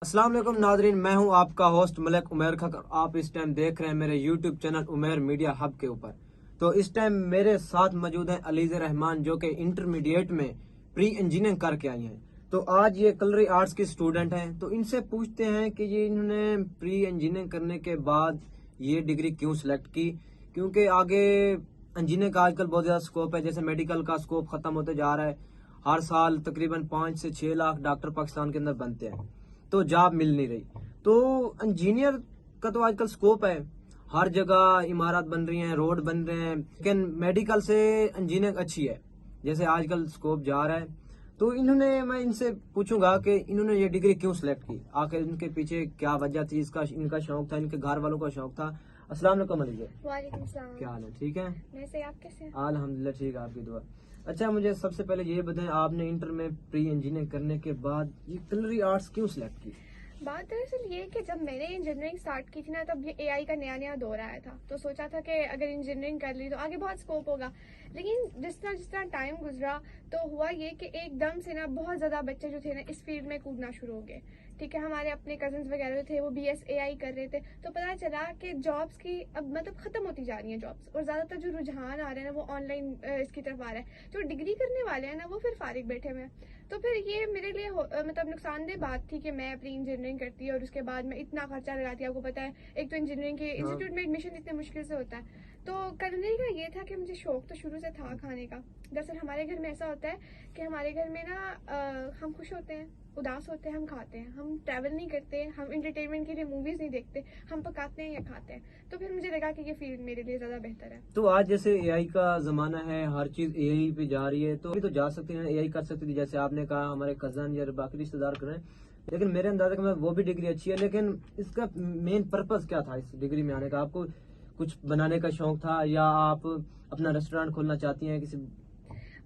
अस्सलाम वालेकुम नाजरीन, मैं हूं आपका होस्ट मलिक उमेर खकर। आप इस टाइम देख रहे हैं मेरे यूट्यूब चैनल उमेर मीडिया हब के ऊपर। तो इस टाइम मेरे साथ मौजूद हैं अलीज़ रहमान, जो कि इंटरमीडिएट में प्री इंजीनियरिंग करके आई हैं। तो आज ये कलरी आर्ट्स की स्टूडेंट हैं, तो इनसे पूछते हैं कि ये इन्होंने प्री इंजीनियरिंग करने के बाद ये डिग्री क्यों सिलेक्ट की, क्योंकि आगे इंजीनियरिंग का आजकल बहुत ज़्यादा स्कोप है। जैसे मेडिकल का स्कोप ख़त्म होते जा रहा है, हर साल तकरीबन 5 से 6 लाख डॉक्टर पाकिस्तान के अंदर बनते हैं, तो जॉब मिल नहीं रही। तो इंजीनियर का तो आजकल स्कोप है, हर जगह इमारत बन रही हैं, रोड बन रहे हैं, लेकिन मेडिकल से इंजीनियरिंग अच्छी है जैसे आजकल स्कोप जा रहा है। तो मैं इनसे पूछूंगा कि इन्होंने ये डिग्री क्यों सिलेक्ट की, आखिर इनके पीछे क्या वजह थी, इसका इनका शौक था, इनके घर वालों का शौक था। अस्सलाम वालेकुम अली। वालेकुम सलाम। क्या हाल है? ठीक है, मैं सही, आप कैसे हैं? अल्हम्दुलिल्लाह ठीक है, आपकी दुआ। अच्छा, मुझे सबसे पहले ये बताएं, आपने इंटर में प्री इंजीनियरिंग करने के बाद ये कलरी आर्ट्स क्यों सिलेक्ट की? बात दरअसल ये कि जब मैंने इंजीनियरिंग स्टार्ट की थी ना, तब ये एआई का नया नया दौर आया था। तो सोचा था कि अगर इंजीनियरिंग कर ली तो आगे बहुत स्कोप होगा। लेकिन जिस तरह टाइम गुजरा तो हुआ ये कि एकदम से ना बहुत ज़्यादा बच्चे जो थे ना इस फील्ड में कूदना शुरू हो गए। ठीक है, हमारे अपने कजन्स वगैरह जो थे वो BS AI कर रहे थे। तो पता चला कि जॉब्स की अब मतलब ख़त्म होती जा रही हैं जॉब्स, और ज़्यादातर जो रुझान आ रहे हैं ना वो ऑनलाइन इसकी तरफ आ रहा है। जो डिग्री करने वाले हैं ना वो फिर फारिग बैठे हुए हैं। तो फिर ये मेरे लिए मतलब नुकसानदेह बात थी कि मैं अपनी इंजीनियरिंग करती और उसके बाद मैं इतना खर्चा लगाती। आपको पता है, एक तो इंजीनियरिंग के इंस्टीट्यूट में एडमिशन इतने मुश्किल से होता है। तो करने का ये था कि मुझे शौक तो शुरू से था खाने का। दरअसल हमारे घर में ऐसा होता है कि हमारे घर में ना हम खुश होते हैं, उदास होते हैं, हम खाते हैं। हम ट्रैवल नहीं करते, हम इंटरटेनमेंट के लिए मूवीज नहीं देखते, हम पकाते हैं या खाते हैं। तो फिर मुझे लगा कि ये फील्ड मेरे लिए ज्यादा बेहतर है। तो आज जैसे एआई का जमाना है, हर चीज एआई पे जा रही है, तो अभी तो जा सकते हैं, एआई कर सकती थी, जैसे आपने कहा हमारे कजन या बाकी रिश्तेदार करें। लेकिन मेरे अंदाजा में वो भी डिग्री अच्छी है, लेकिन इसका मेन पर्पस क्या था इस डिग्री में आने का? आपको कुछ बनाने का शौक था, या आप अपना रेस्टोरेंट खोलना चाहती हैं किसी?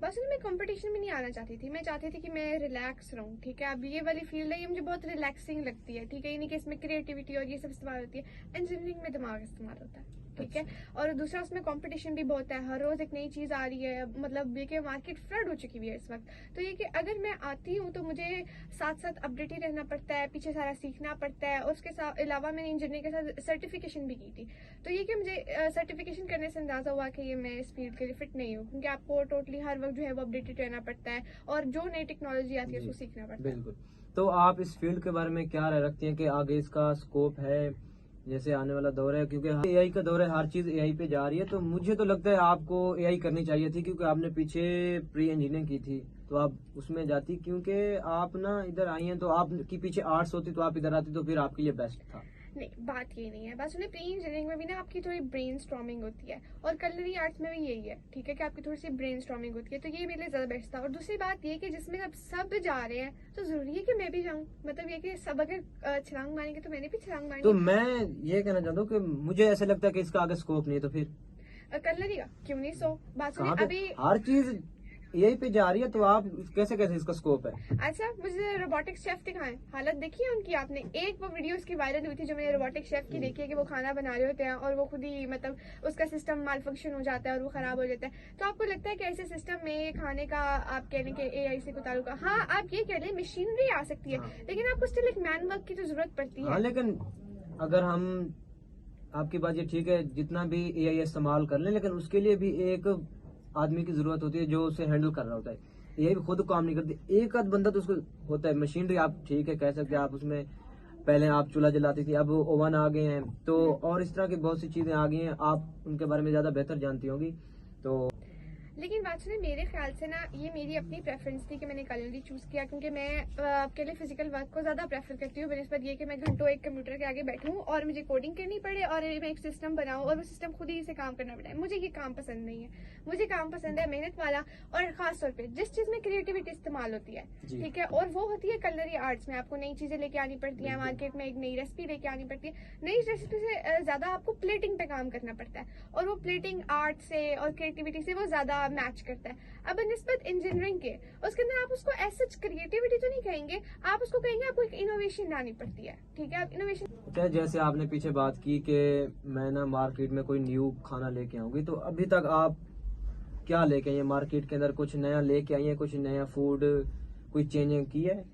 बस मैं कंपटीशन में नहीं आना चाहती थी। मैं चाहती थी कि मैं रिलैक्स रहूं। ठीक है, अब ये वाली फील्ड है, ये मुझे बहुत रिलैक्सिंग लगती है। ठीक है, ये नहीं कि इसमें क्रिएटिविटी और ये सब इस्तेमाल होती है। इंजीनियरिंग में दिमाग इस्तेमाल होता है। ठीक है, और दूसरा उसमें कंपटीशन भी बहुत है, हर रोज एक नई चीज आ रही है। मतलब ये कि मार्केट फ्लड हो चुकी हुई है इस वक्त। तो ये कि अगर मैं आती हूँ तो मुझे साथ साथ अपडेट ही रहना पड़ता है, पीछे सारा सीखना पड़ता है। और उसके अलावा मैंने इंजीनियरिंग के साथ सर्टिफिकेशन भी की थी। तो ये कि मुझे सर्टिफिकेशन करने से अंदाजा हुआ कि ये मैं इस फील्ड के लिए फिट नहीं हूँ, क्योंकि आपको टोटली हर वक्त जो है वो अपडेटेड रहना पड़ता है, और जो नई टेक्नोलॉजी आती है उसको सीखना पड़ता है। बिल्कुल। तो आप इस फील्ड के बारे में क्या राय रखती हैं कि आगे इसका स्कोप है, जैसे आने वाला दौर है, क्योंकि एआई का दौर है, हर चीज एआई पे जा रही है। तो मुझे तो लगता है आपको एआई करनी चाहिए थी, क्योंकि आपने पीछे प्री इंजीनियरिंग की थी, तो आप उसमें जाती। क्योंकि आप ना इधर आई हैं, तो आपकी पीछे आर्ट्स होती तो आप इधर आती, तो फिर आपके लिए बेस्ट था। नहीं, बात ये नहीं है। बस उन्हें प्री इंजीनियरिंग में भी ना आपकी थोड़ी ब्रेन स्टॉर्मिंग होती है, और कलरी आर्ट्स में भी यही है। ठीक है, कि आपकी थोड़ी सी ब्रेन स्टॉर्मिंग होती है। तो ये मेरे लिए ज्यादा बेस्ट था। और दूसरी बात ये कि जिसमें अब सब जा रहे हैं तो जरूरी है कि मैं भी जाऊँ। मतलब ये कि सब अगर छलांग मारेंगे तो मैंने भी छलांग मारनी तो है। मैं ये कहना चाहता हूँ कि मुझे ऐसा लगता है कि इसका आगे स्कोप नहीं है, तो फिर कलरी का क्यों नहीं? सो बात सुनिए कहाँ पे अभी। हर चीज एआई पे जा रही है, तो आप कैसे कैसे इसका स्कोप है? अच्छा, मुझे रोबोटिक शेफ दिखाएं। हालत देखी है उनकी आपने? एक वो वीडियो उसकी वायरल हुई थी जो मैंने रोबोटिक शेफ की देखी है, कि वो खाना बना रहे होते हैं और वो खुद ही मतलब उसका सिस्टम माल फंक्शन हो जाता है और वो खराब हो जाता है। तो आपको लगता है कि ऐसे सिस्टम में खाने का आप कह रहे हैं कि AI से कोई ताल्लुक है? हाँ, आप ये कह रहे हैं मशीनरी आ सकती है, हाँ। लेकिन आपको स्टिल एक मैन वर्क की तो जरूरत पड़ती हाँ, है। लेकिन अगर हम, आपकी बात ये ठीक है, जितना भी एआई इस्तेमाल कर लें, लेकिन उसके लिए भी एक आदमी की जरूरत होती है जो उसे हैंडल कर रहा होता है। एआई भी खुद काम नहीं करती, एक आध बंदा तो उसको होता है। मशीनरी आप ठीक है कह सकते हैं, आप उसमें पहले आप चूल्हा जलाती थी, अब ओवन आ गए हैं, तो और इस तरह की बहुत सी चीजें आ गई हैं, आप उनके बारे में ज्यादा बेहतर जानती होंगी। तो लेकिन बात सुनिए, मेरे ख्याल से ना ये मेरी अपनी प्रेफरेंस थी कि मैंने कलरी चूज किया, क्योंकि मैं आपके लिए फिजिकल वर्क को ज्यादा प्रेफर करती हूँ बनस्बत ये कि मैं घंटों एक कंप्यूटर के आगे बैठूं और मुझे कोडिंग करनी पड़े और मैं एक सिस्टम बनाऊं और वो सिस्टम खुद ही से काम करना पड़े। मुझे ये काम पसंद नहीं है। मुझे काम पसंद है मेहनत वाला, और खास तौर पर जिस चीज में क्रिएटिविटी इस्तेमाल होती है। ठीक है, और वो होती है कलरी आर्ट्स में। आपको नई चीजें लेके आनी पड़ती है, मार्केट में एक नई रेसिपी लेके आनी पड़ती है। नई रेसिपी से ज्यादा आपको प्लेटिंग पे काम करना पड़ता है, और वो प्लेटिंग आर्ट से और क्रिएटिविटी से वो ज्यादा मैच करता है। अब निस्बत इंजीनियरिंग के उसके अंदर आप उसको ऐसे क्रिएटिविटी तो नहीं कहेंगे, आप उसको कहेंगे आपको एक इनोवेशन लानी पड़ती है। ठीक है, आप इनोवेशन। अच्छा, जैसे आपने पीछे बात की कि मैं ना मार्केट में कोई न्यू खाना लेके आऊंगी, तो अभी तक आप क्या लेके आई हैं मार्केट के अंदर? कुछ नया लेके आई हैं, कुछ नया फूड, कोई चेंजिंग की है?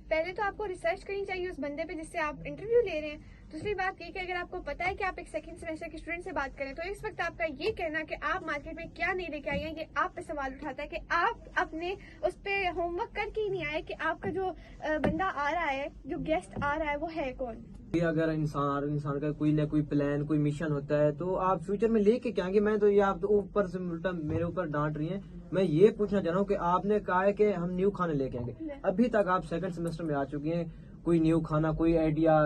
पहले तो आपको रिसर्च करनी चाहिए उस बंदे पे जिससे आप इंटरव्यू ले रहे हैं। दूसरी बात ये कि अगर आपको पता है कि आप एक सेकंड सेमेस्टर के स्टूडेंट से बात करें, तो इस वक्त आपका ये कहना कि आप मार्केट में क्या नहीं लेके आई हैं, ये आप पे सवाल उठाता है कि आप अपने उस पे होमवर्क करके ही नहीं आए कि आपका जो बंदा आ रहा है, जो गेस्ट आ रहा है, वो है कौन। कि अगर इंसान का कोई ना कोई प्लान, कोई मिशन होता है, तो आप फ्यूचर में लेके क्या आएंगे? मैं तो ये आप तो ऊपर से उल्टा मेरे ऊपर डांट रही हैं। मैं ये पूछना चाह रहा हूँ कि आपने कहा है कि हम न्यू खाने लेके आएंगे, अभी तक आप सेकंड सेमेस्टर में आ चुकी हैं, कोई न्यू खाना, कोई आइडिया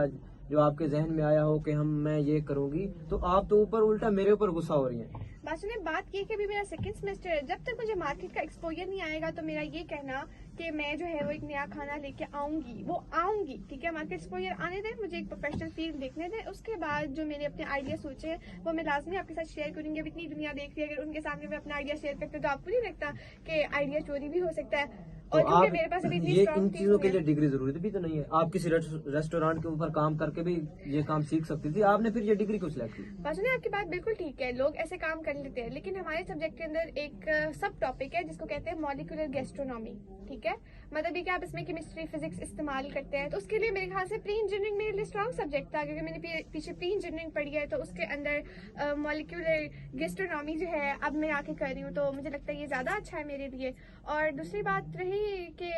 जो आपके जहन में आया हो कि मैं ये करूंगी, तो आप तो ऊपर उल्टा मेरे ऊपर गुस्सा हो रही हैं। बात सुनिए, बात ये कि अभी मेरा सेकंड सेमेस्टर है, जब तक मुझे मार्केट का एक्सपोजर नहीं आएगा तो मेरा ये कहना कि मैं जो है वो एक नया खाना लेके आऊंगी, वो आऊंगी, ठीक है। मार्केट एक्सपोजर आने दें, मुझे एक प्रोफेशनल फील्ड देखने दें, उसके बाद जो मैंने अपने आइडिया सोचे हैं वो मैं लाजमी आपके साथ शेयर करूंगी। अब इतनी दुनिया देख रही है, अगर उनके सामने मैं अपना आइडिया शेयर करते तो आपको नहीं लगता कि आइडिया चोरी भी हो सकता है? और तो क्योंकि आप मेरे पास अभी इतनी ये strong इन चीज़ चीजों के नहीं है। लिए डिग्री जरूरी भी तो नहीं है? आप किसी रेस्टोरेंट के ऊपर काम करके भी ये काम सीख सकती थी, आपने फिर ये डिग्री क्यों सिलेक्ट की? बासुनी, आपकी बात बिल्कुल ठीक है, लोग ऐसे काम कर लेते हैं, लेकिन हमारे सब्जेक्ट के अंदर एक सब टॉपिक है जिसको कहते हैं मॉलिक्यूलर गैस्ट्रोनॉमी, ठीक है। मतलब ये कि आप इसमें केमिस्ट्री, फिजिक्स इस्तेमाल करते हैं, तो उसके लिए मेरे ख्याल से प्री इंजीनियरिंग मेरे लिए स्ट्रॉन्ग सब्जेक्ट था, क्योंकि मैंने पीछे प्री इंजीनियरिंग पढ़ी है, तो उसके अंदर मॉलिक्यूलर गैस्ट्रोनॉमी जो है अब मैं आके कर रही हूँ, तो मुझे लगता है ये ज्यादा अच्छा है मेरे लिए। और दूसरी बात रही कि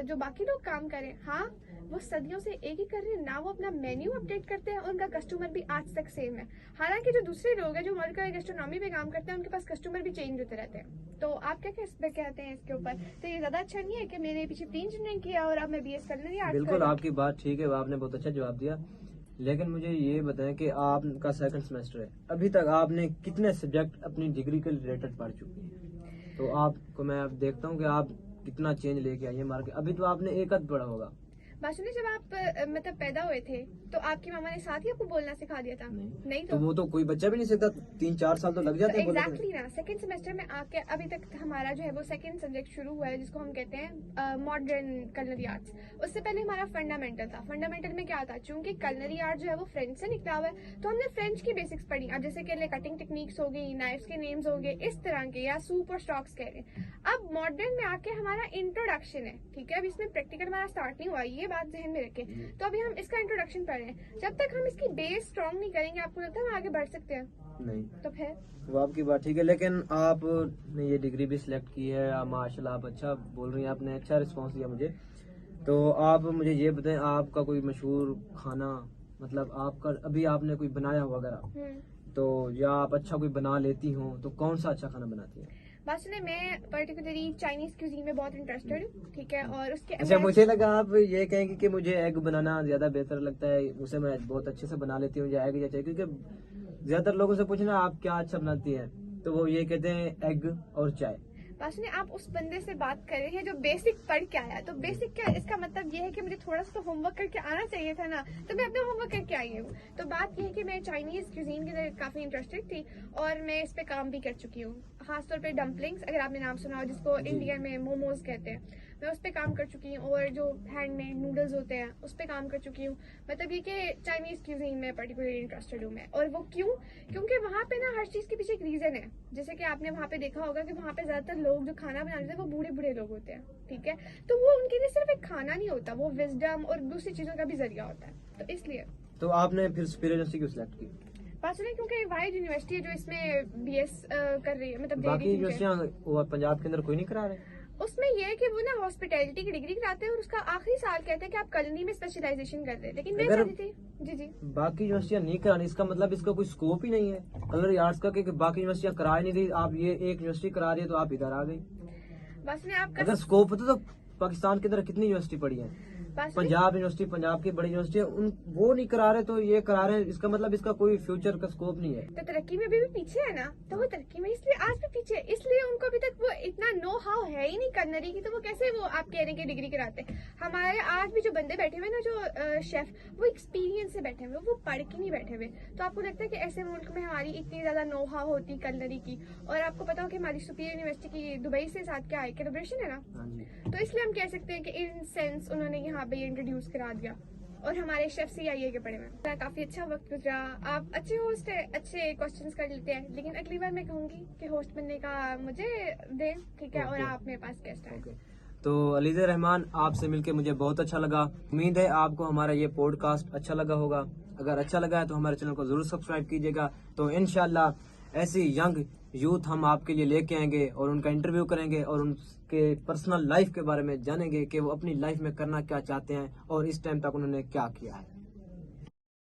जो बाकी लोग काम करें, हाँ वो सदियों से एक ही कर रहे हैं ना, वो अपना मेन्यू अपडेट करते हैं, उनका कस्टमर भी आज तक सेम है। हालांकि जो दूसरे लोग हैं जो मॉलिक्यूलर गैस्ट्रोनॉमी पे काम करते हैं, उनके पास कस्टमर भी चेंज होते रहते हैं। तो आप क्या कहते हैं इसके ऊपर? तो ये ज्यादा अच्छा नहीं है कि मैंने पीछे प्री इंजीनियरिंग किया और अब मैं बीएस culinary आर्ट्स बिल्कुल, आपकी बात ठीक है, आपने बहुत अच्छा जवाब दिया, लेकिन मुझे ये बताएं कि आपका सेकंड सेमेस्टर है, अभी तक आपने कितने सब्जेक्ट अपनी डिग्री के रिलेटेड पढ़ चुकी हैं? तो आपको मैं अब देखता हूँ कि आप कितना चेंज लेके आई है मार्केट। अभी तो आपने एक आध पढ़ा होगा। बासुनी, जब आप मतलब पैदा हुए थे तो आपकी मामा ने साथ ही आपको बोलना सिखा दिया था? नहीं तो वो तो कोई बच्चा भी नहीं सीखता, 3-4 साल तो लग जाते हैं बोलने में। एग्जैक्टली ना, सेकंड सेमेस्टर में आके अभी तक हमारा जो है वो सेकंड सब्जेक्ट शुरू हुआ है जिसको हम कहते हैं मॉडर्न कलनरी आर्ट्स। उससे पहले हमारा फंडामेंटल था। फंडामेंटल में क्या था, चूंकि कलनरी आर्ट जो है वो फ्रेंच से निकला हुआ है, तो हमने फ्रेंच की बेसिक्स पढ़ी। अब जैसे कि कटिंग टेक्निक्स हो गई, नाइफ्स के नेम्स हो गए, इस तरह के, या सूप और स्टॉक्स कह रहे हैं। अब मॉडर्न में आके हमारा इंट्रोडक्शन है, ठीक है। अब इसमें प्रैक्टिकल हमारा स्टार्ट नहीं हुआ, ये बात ध्यान में रखें। तो अभी हम इसका इंट्रोडक्शन पढ़ रहे हैं। जब तक हम इसकी बेस स्ट्रॉन्ग नहीं करेंगे, आपको लगता है हम आगे बढ़ सकते हैं? नहीं। तो फिर वो आपकी बात ठीक है, लेकिन आपने ये डिग्री भी सिलेक्ट की है, आप माशाल्लाह आप अच्छा बोल रही हैं, आपने अच्छा रिस्पांस दिया मुझे। तो आप मुझे ये बताएं, आपका कोई मशहूर खाना, मतलब आपका अभी आपने कोई बनाया हो वगैरह, तो या आप अच्छा कोई बना लेती हो, तो कौन सा अच्छा खाना बनाती है? बात सुने, मैं पर्टिकुलरली चाइनीज क्यूजीन में बहुत इंटरेस्टेड हूँ, ठीक है। और उसके अच्छा, मुझे लगा आप ये कहेंगे कि मुझे एग बनाना ज्यादा बेहतर लगता है, उसे मैं बहुत अच्छे से बना लेती हूँ, या एग या चाहिए, क्योंकि ज्यादातर लोगों से पूछना आप क्या अच्छा बनाती हैं, तो वो ये कहते हैं एग और चाय। बासुनी, आप उस बंदे से बात कर रहे हैं जो बेसिक पढ़ के आया। तो बेसिक क्या है, इसका मतलब ये है कि मुझे थोड़ा सा तो होमवर्क करके आना चाहिए था ना, तो मैं अपना होमवर्क करके आई हूँ। तो बात ये है कि मैं चाइनीज क्यूजीन के अंदर काफी इंटरेस्टेड थी और मैं इस पे काम भी कर चुकी हूँ। खासतौर पे डम्पलिंग्स, अगर आपने नाम सुना हो, जिसको इंडिया में मोमोज कहते हैं, मैं उस पे काम कर चुकी हूँ। और जो हैंडमेड नूडल्स होते हैं उस पे काम कर चुकी हूँ। मतलब ये कि चाइनीज क्यूजीन में पर्टिकुलरली इंटरेस्टेड हूँ मैं। और वो क्यों? क्योंकि वहाँ पे ना हर चीज के पीछे एक रीजन है। जैसे कि आपने वहाँ पे देखा होगा कि वहाँ पे ज्यादातर लोग जो खाना बनाते हैं वो बूढ़े बूढ़े लोग होते हैं, ठीक है। तो वो उनके लिए सिर्फ एक खाना नहीं होता, वो विजडम और दूसरी चीजों का भी जरिया होता है। तो इसलिए तो आपने फिर सुपीरियर यूनिवर्सिटी क्यों सिलेक्ट की? बात सुनिए, क्योंकि वाइड यूनिवर्सिटी है जो इसमें बीएस कर रही है, मतलब दे बाकी रही है मुझे। यूनिवर्सिटियाँ पंजाब के अंदर कोई नहीं करा रहे? उसमें यह है कि वो ना हॉस्पिटैलिटी की डिग्री कराते हैं और उसका आखिरी साल कहते हैं कि आप culinary में स्पेशलाइजेशन कर रहे हैं। लेकिन मैं अगर- चाहती थी जी बाकी यूनिवर्सिटियाँ नहीं करानी, इसका मतलब इसका कोई स्कोप ही नहीं है अगर आर्ट्स का, कि बाकी यूनिवर्सिटियाँ करा ही नहीं रही, आप ये एक यूनिवर्सिटी करा रही है तो आप इधर आ गई। बस ने आपका अगर स्कोप होता तो पाकिस्तान के अंदर कितनी यूनिवर्सिटी पड़ी है, बस पंजाब यूनिवर्सिटी, पंजाब की बड़ी यूनिवर्सिटी है, उन वो नहीं करा रहे तो ये करा रहे हैं, इसका मतलब इसका कोई फ्यूचर का स्कोप नहीं है। तो तरक्की में भी पीछे है ना, तो वो तरक्की में इसलिए आज भी पीछे है, इसलिए उनको अभी तक वो इतना नो हाउ है ही नहीं culinary की, तो वो कैसे वो आप कह रहे हैं कि डिग्री कराते हैं। हमारे आज भी जो बंदे बैठे हुए ना, जो शेफ, वो एक्सपीरियंस से बैठे हुए, वो पढ़ के नहीं बैठे हुए। तो आपको लगता है कि ऐसे मुल्क में हमारी इतनी ज्यादा नो हाउ होती culinary की? और आपको पता हो कि हमारी सुपीरियर यूनिवर्सिटी की दुबई से साथ क्या है, कोलैबोरेशन है ना, हाँ जी। तो इसलिए हम कह सकते हैं कि इन सेंस उन्होंने यहाँ पे इंट्रोड्यूस करा दिया। और हमारे शेफ CIA के पढ़े में काफी अच्छा वक्त गुजरा। आप अच्छे होस्ट है, अच्छे क्वेश्चंस कर लेते हैं, लेकिन अगली बार मैं कहूंगी कि होस्ट बनने का मुझे दें, ठीक है। और Okay. आप मेरे पास गेस्ट आए। ओके, तो अलीज़र रहमान, आपसे मिलके मुझे बहुत अच्छा लगा। उम्मीद है आपको हमारा ये पॉडकास्ट अच्छा लगा होगा। अगर अच्छा लगा है तो हमारे चैनल को जरूर सब्सक्राइब कीजिएगा। तो इंशाल्लाह ऐसी यंग यूथ हम आपके लिए लेके आएंगे और उनका इंटरव्यू करेंगे और उनके पर्सनल लाइफ के बारे में जानेंगे कि वो अपनी लाइफ में करना क्या चाहते हैं और इस टाइम तक उन्होंने क्या किया है।